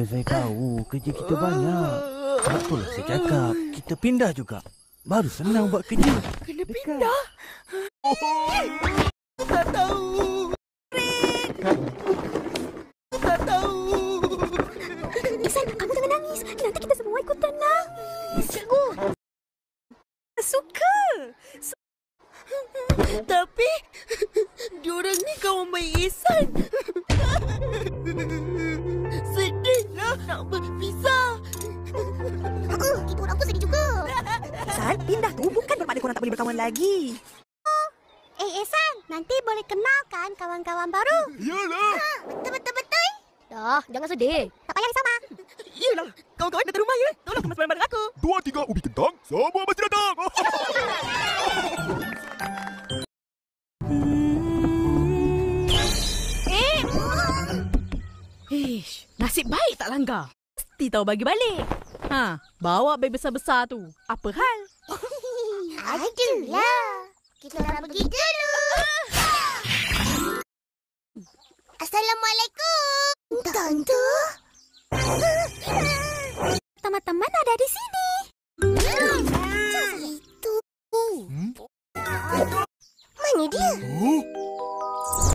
saya tahu kerja kita banyak. Itulah saya cakap, kita pindah juga. Baru senang buat kerja. Kena pindah? Tak tahu. Tak tahu. Ihsan, kamu jangan nangis. Nanti kita semua ikutan nangis. Cikgu. Suka. Tapi diorang ni kawan baik Ihsan. Sedihlah nak berpisah. Kita orang pun sedih juga. Ihsan, pindah tu bukan bermakna korang tak boleh berkawan lagi. Ihsan, nanti boleh kenal kan kawan-kawan baru? Yalah. Betul. Dah, jangan sedih. Tak payah risau, Mak. Yelah, kawan-kawan datang rumah ya. Tolong kemas barang-barang aku. 2, 3 ubi kentang. Semua mesti datang. Nasib baik tak langgar. Mesti tahu bagi balik. Bawa beg besar-besar tu. Apa hal? Aduhlah. Kita orang pergi dulu. Assalamualaikum. Tante.